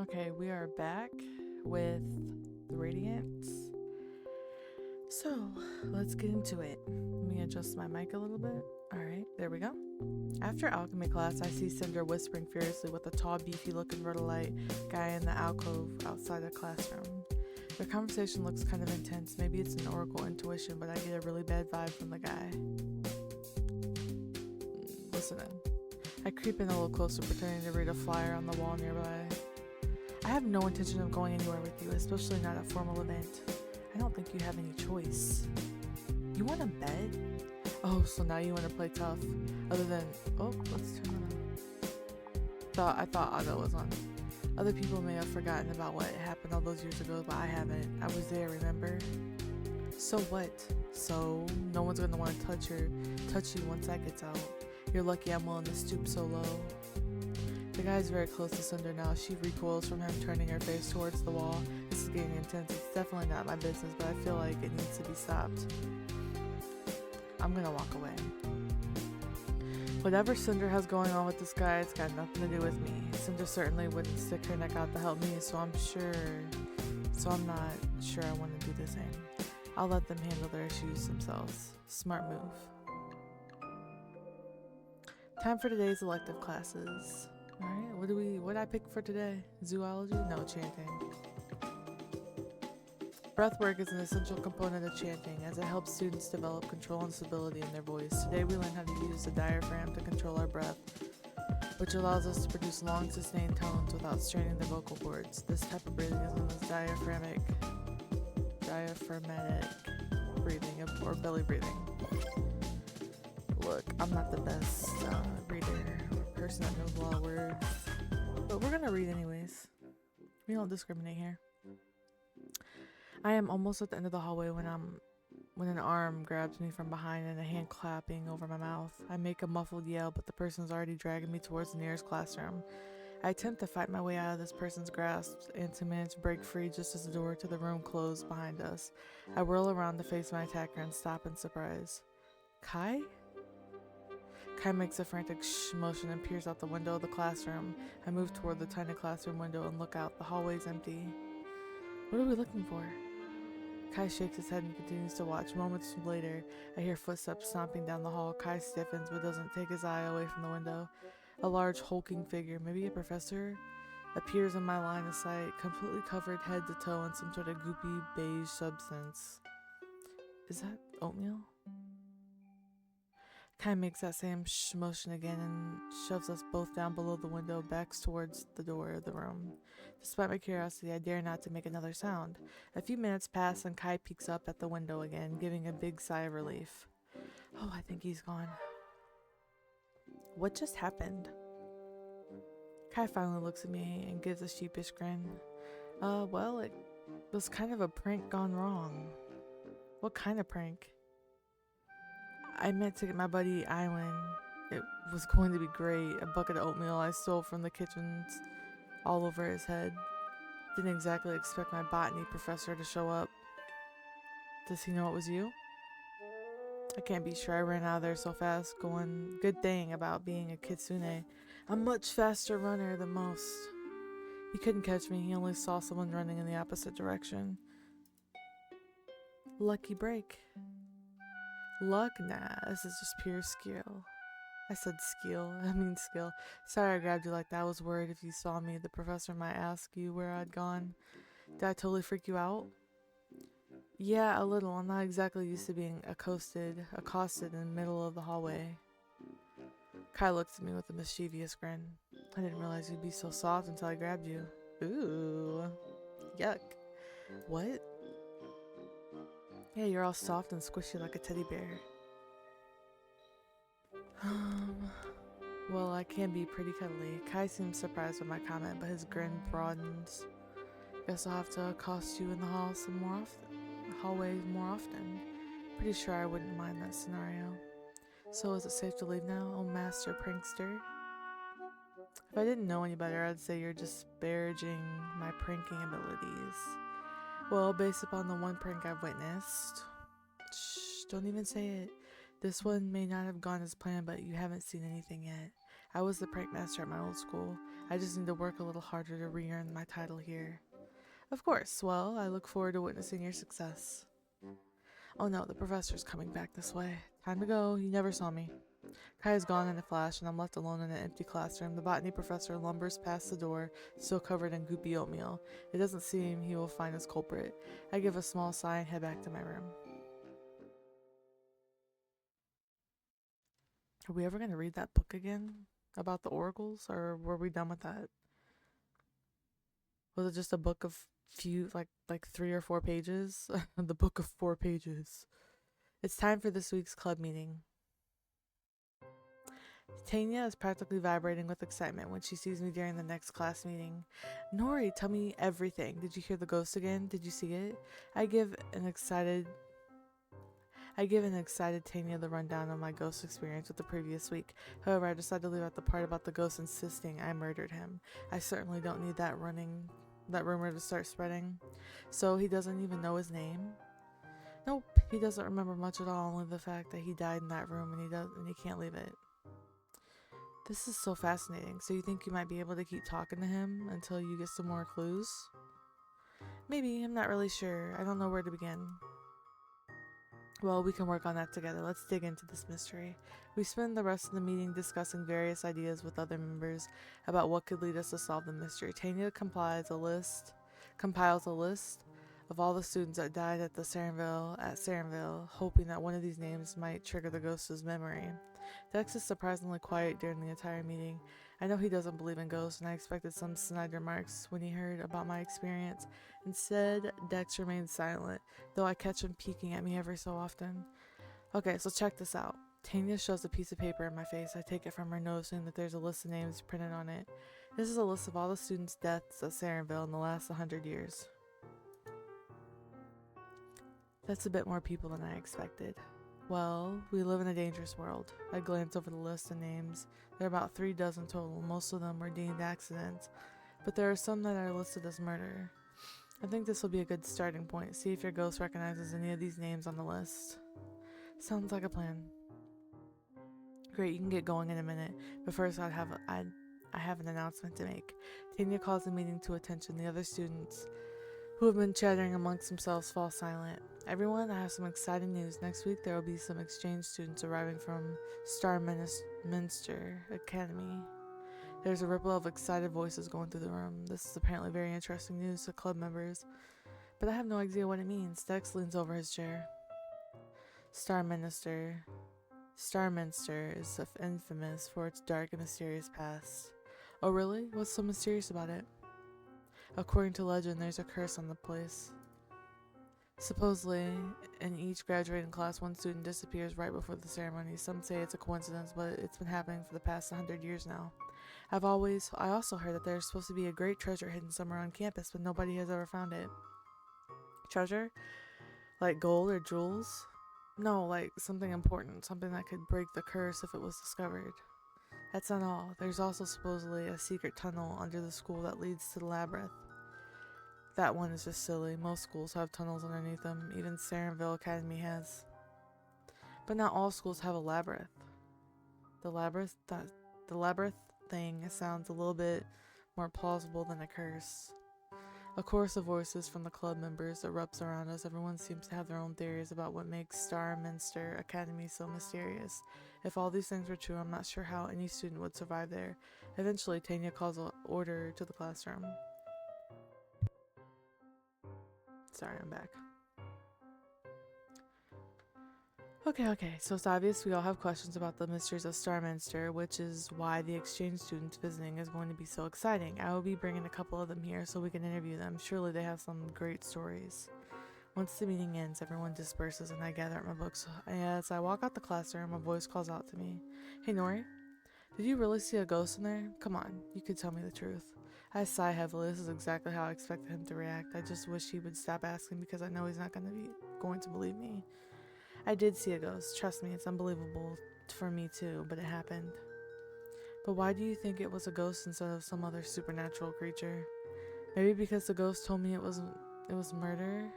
Okay, we are back with the Radiance. So, let's get into it. Let me adjust my mic a little bit. Alright, there we go. After alchemy class, I see Cinder whispering furiously with a tall, beefy looking rhodolite guy in the alcove outside the classroom. Their conversation looks kind of intense. Maybe it's an oracle intuition, but I get a really bad vibe from the guy. Listening. I creep in a little closer, pretending to read a flyer on the wall nearby. I have no intention of going anywhere with you, especially not a formal event. I don't think you have any choice. You want a bed? Oh, so now you want to play tough. Other than, let's turn it on. I thought Otto was on. Other people may have forgotten about what happened all those years ago, but I haven't. I was there, remember? So what? So no one's gonna want to touch you once that gets out. You're lucky I'm willing to stoop so low. The guy's very close to Cinder now. She recoils from him, turning her face towards the wall. This is getting intense. It's definitely not my business, but I feel like it needs to be stopped. I'm gonna walk away. Whatever Cinder has going on with this guy, it's got nothing to do with me. Cinder certainly wouldn't stick her neck out to help me, so I'm not sure I want to do the same. I'll let them handle their issues themselves. Smart move. Time for today's elective classes. Alright, what did I pick for today? Zoology? No, chanting. Breathwork is an essential component of chanting as it helps students develop control and stability in their voice. Today we learn how to use the diaphragm to control our breath, which allows us to produce long, sustained tones without straining the vocal cords. This type of breathing is known as diaphragmatic breathing or belly breathing. Look, I'm not the best reader or person that knows a lot of words, but we're gonna read anyways. We don't discriminate here. I am almost at the end of the hallway when an arm grabs me from behind and a hand clapping over my mouth. I make a muffled yell, but the person's already dragging me towards the nearest classroom. I attempt to fight my way out of this person's grasp and to manage to break free just as the door to the room closed behind us. I whirl around to face my attacker and stop in surprise. Kai? Kai makes a frantic shh motion and peers out the window of the classroom. I move toward the tiny classroom window and look out. The hallway's empty. What are we looking for? Kai shakes his head and continues to watch. Moments later, I hear footsteps stomping down the hall. Kai stiffens but doesn't take his eye away from the window. A large hulking figure, maybe a professor, appears in my line of sight, completely covered head to toe in some sort of goopy beige substance. Is that oatmeal? Kai makes that same shh motion again and shoves us both down below the window, backs towards the door of the room. Despite my curiosity, I dare not to make another sound. A few minutes pass and Kai peeks up at the window again, giving a big sigh of relief. Oh, I think he's gone. What just happened? Kai finally looks at me and gives a sheepish grin. Well, it was kind of a prank gone wrong. What kind of prank? I meant to get my buddy Iwan. It was going to be great. A bucket of oatmeal I stole from the kitchens all over his head. Didn't exactly expect my botany professor to show up. Does he know it was you? I can't be sure. I ran out of there so fast, going, good thing about being a kitsune. I'm a much faster runner than most. He couldn't catch me. He only saw someone running in the opposite direction. Lucky break. Luck? Nah, this is just pure skill. I said skill. Skill. Sorry I grabbed you like that. I was worried if you saw me, the professor might ask you where I'd gone. Did I totally freak you out? Yeah, a little. I'm not exactly used to being accosted in the middle of the hallway. Kai looks at me with a mischievous grin. I didn't realize you'd be so soft until I grabbed you. Ooh. Yuck. What? Yeah, you're all soft and squishy like a teddy bear. Well, I can be pretty cuddly. Kai seems surprised by my comment, but his grin broadens. Guess I'll have to accost you in the hallways more often. Pretty sure I wouldn't mind that scenario. So is it safe to leave now, oh master prankster? If I didn't know any better, I'd say you're disparaging my pranking abilities. Well, based upon the one prank I've witnessed... Shh, don't even say it. This one may not have gone as planned, but you haven't seen anything yet. I was the prank master at my old school. I just need to work a little harder to re-earn my title here. Of course. Well, I look forward to witnessing your success. Oh no, the professor's coming back this way. Time to go. He never saw me. Kai is gone in a flash, and I'm left alone in an empty classroom. The botany professor lumbers past the door, still covered in goopy oatmeal. It doesn't seem he will find his culprit. I give a small sigh and head back to my room. Are we ever going to read that book again? About the oracles? Or were we done with that? Was it just a book of like 3 or 4 pages? The book of 4 pages. It's time for this week's club meeting. Tanya is practically vibrating with excitement when she sees me during the next class meeting. Nori, tell me everything. Did you hear the ghost again? Did you see it? I give an excited Tanya the rundown of my ghost experience with the previous week. However, I decided to leave out the part about the ghost insisting I murdered him. I certainly don't need that rumor to start spreading. So he doesn't even know his name? Nope, he doesn't remember much at all, only the fact that he died in that room and he can't leave it. This is so fascinating. So you think you might be able to keep talking to him until you get some more clues? Maybe, I'm not really sure. I don't know where to begin. Well, we can work on that together. Let's dig into this mystery. We spend the rest of the meeting discussing various ideas with other members about what could lead us to solve the mystery. Tanya compiles a list of all the students that died at Sarenville, hoping that one of these names might trigger the ghost's memory. Dex is surprisingly quiet during the entire meeting. I know he doesn't believe in ghosts, and I expected some snide remarks when he heard about my experience. Instead, Dex remains silent, though I catch him peeking at me every so often. Okay, so check this out. Tanya shoves a piece of paper in my face. I take it from her, noticing that there's a list of names printed on it. This is a list of all the students' deaths at Sarenville in the last 100 years. That's a bit more people than I expected. Well, we live in a dangerous world. I glance over the list of names. There are about 3 dozen total. Most of them were deemed accidents, but there are some that are listed as murder. I think this will be a good starting point. See if your ghost recognizes any of these names on the list. Sounds like a plan. Great, you can get going in a minute, but first I have an announcement to make. Tanya calls the meeting to attention. The other students who have been chattering amongst themselves fall silent. Everyone, I have some exciting news. Next week there will be some exchange students arriving from Starminster Academy. There's a ripple of excited voices going through the room. This is apparently very interesting news to club members, but I have no idea what it means. Dex leans over his chair. Starminster is infamous for its dark and mysterious past. Oh really? What's so mysterious about it? According to legend, there's a curse on the place. Supposedly, in each graduating class, one student disappears right before the ceremony. Some say it's a coincidence, but it's been happening for the past 100 years now. I also heard that there's supposed to be a great treasure hidden somewhere on campus, but nobody has ever found it. Treasure? Like gold or jewels? No, like something important, something that could break the curse if it was discovered. That's not all. There's also supposedly a secret tunnel under the school that leads to the labyrinth. That one is just silly. Most schools have tunnels underneath them. Even Sarenville Academy has. But not all schools have a labyrinth. The labyrinth thing sounds a little bit more plausible than a curse. A chorus of voices from the club members erupts around us. Everyone seems to have their own theories about what makes Starminster Academy so mysterious. If all these things were true, I'm not sure how any student would survive there. Eventually, Tanya calls order to the classroom. Sorry, I'm back. Okay, so it's obvious we all have questions about the mysteries of Starminster, which is why the exchange students visiting is going to be so exciting. I will be bringing a couple of them here so we can interview them. Surely they have some great stories. Once the meeting ends, everyone disperses and I gather up my books. As I walk out the classroom, a voice calls out to me. Hey Nori, did you really see a ghost in there? Come on, you could tell me the truth. I sigh heavily. This is exactly how I expected him to react. I just wish he would stop asking because I know he's not going to believe me. I did see a ghost. Trust me, it's unbelievable for me too, but it happened. But why do you think it was a ghost instead of some other supernatural creature? Maybe because the ghost told me it was murder?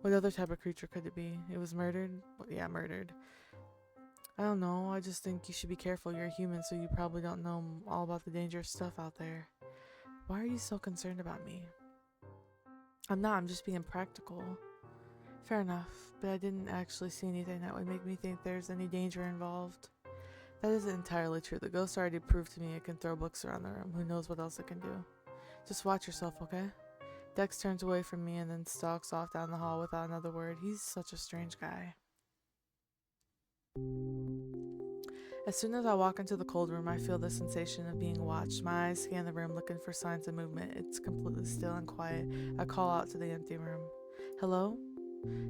What other type of creature could it be? It was murdered? Well, yeah, murdered. I don't know, I just think you should be careful. You're a human, so you probably don't know all about the dangerous stuff out there. Why are you so concerned about me? I'm not, I'm just being practical. Fair enough, but I didn't actually see anything that would make me think there's any danger involved. That isn't entirely true. The ghost already proved to me it can throw books around the room. Who knows what else it can do? Just watch yourself, okay? Dex turns away from me and then stalks off down the hall without another word. He's such a strange guy. As soon as I walk into the cold room, I feel the sensation of being watched. My eyes scan the room looking for signs of movement. It's completely still and quiet. I call out to the empty room. Hello?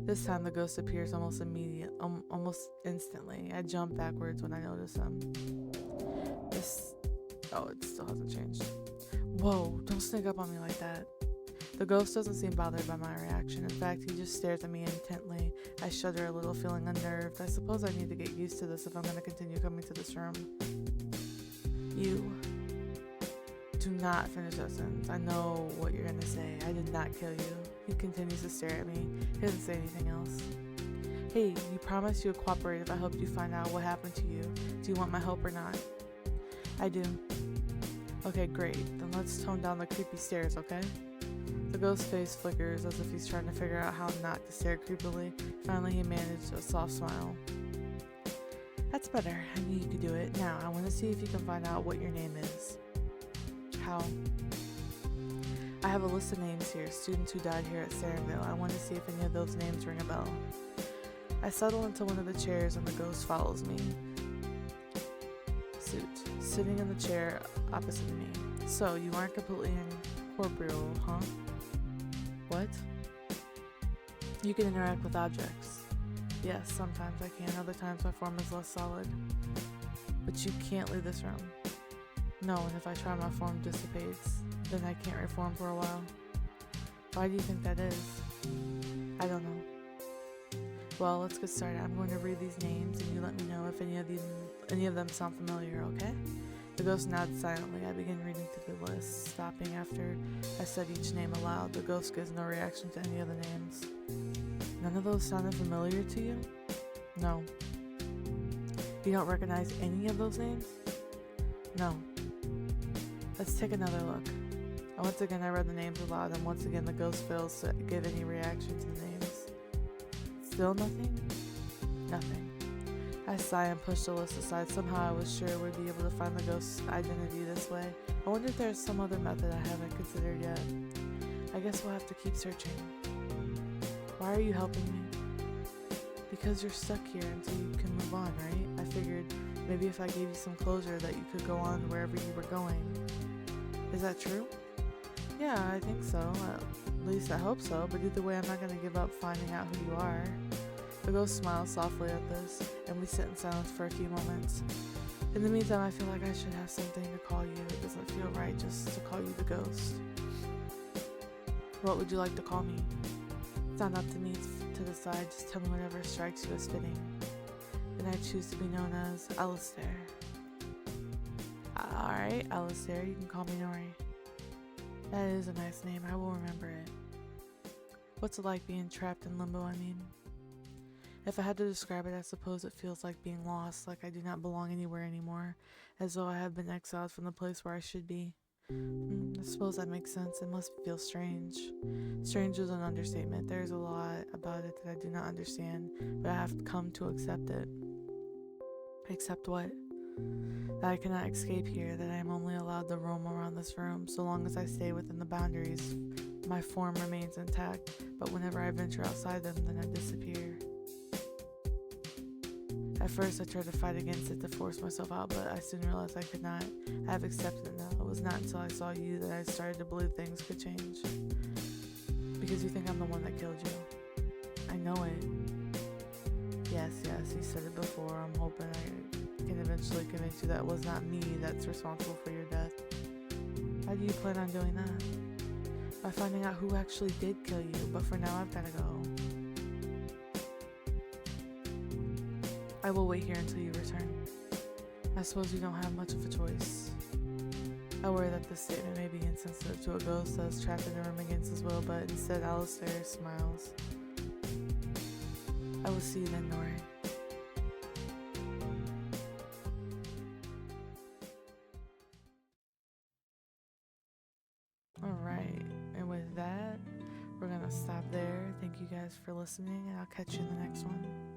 This time the ghost appears almost instantly. I jump backwards when I notice him. Oh, it still hasn't changed. Whoa, don't sneak up on me like that. The ghost doesn't seem bothered by my reaction. In fact, he just stares at me intently. I shudder a little, feeling unnerved. I suppose I need to get used to this if I'm going to continue coming to this room. You. Do not finish that sentence. I know what you're going to say. I did not kill you. He continues to stare at me. He doesn't say anything else. Hey, you promised you would cooperate if I helped you find out what happened to you. Do you want my help or not? I do. Okay, great. Then let's tone down the creepy stares, okay? The ghost's face flickers as if he's trying to figure out how not to stare creepily. Finally, he managed a soft smile. That's better. I knew you could do it. Now, I want to see if you can find out what your name is. How? I have a list of names here, students who died here at Sarenville. I want to see if any of those names ring a bell. I settle into one of the chairs and the ghost follows me. Suit. Sitting in the chair opposite me. So, you aren't completely incorporeal, huh? What? You can interact with objects. Yes, sometimes I can. Other times my form is less solid. But you can't leave this room. No, and if I try, my form dissipates. Then I can't reform for a while. Why do you think that is? I don't know. Well, let's get started. I'm going to read these names and you let me know if any of them sound familiar, okay? The ghost nods silently. I begin reading through the list, stopping after I said each name aloud. The ghost gives no reaction to any of the names. None of those sounded familiar to you? No. You don't recognize any of those names? No. Let's take another look. Once again, I read the names aloud, and once again, the ghost fails to give any reaction to the names. Still nothing? Nothing. I sigh and push the list aside. Somehow I was sure we'd be able to find the ghost's identity this way. I wonder if there's some other method I haven't considered yet. I guess we'll have to keep searching. Why are you helping me? Because you're stuck here until you can move on, right? I figured maybe if I gave you some closure that you could go on wherever you were going. Is that true? Yeah, I think so. At least I hope so, but either way I'm not going to give up finding out who you are. The ghost smiles softly at this, and we sit in silence for a few moments. In the meantime, I feel like I should have something to call you. It doesn't feel right just to call you the ghost. What would you like to call me? It's not up to me to decide. Just tell me whatever strikes you as fitting. Then I choose to be known as Alistair. Alright, Alistair, you can call me Nori. That is a nice name. I will remember it. What's it like being trapped in limbo, I mean? If I had to describe it, I suppose it feels like being lost, like I do not belong anywhere anymore, as though I have been exiled from the place where I should be. I suppose that makes sense. It must feel strange. Strange is an understatement. There's a lot about it that I do not understand, but I have come to accept it. Accept what? That I cannot escape here, that I am only allowed to roam around this room. So long as I stay within the boundaries, my form remains intact, but whenever I venture outside them, then I disappear. At first, I tried to fight against it to force myself out, but I soon realized I could not. I have accepted it now. It was not until I saw you that I started to believe things could change. Because you think I'm the one that killed you. I know it. Yes, you said it before. I'm hoping I can eventually convince you that it was not me that's responsible for your death. How do you plan on doing that? By finding out who actually did kill you, but for now I've gotta go. I will wait here until you return. I suppose you don't have much of a choice. I worry that this statement may be insensitive to a ghost that is trapped in a room against his will, but instead Alistair smiles. I will see you then, Nori. gonna stop there. Thank you guys for listening, and I'll catch you in the next one.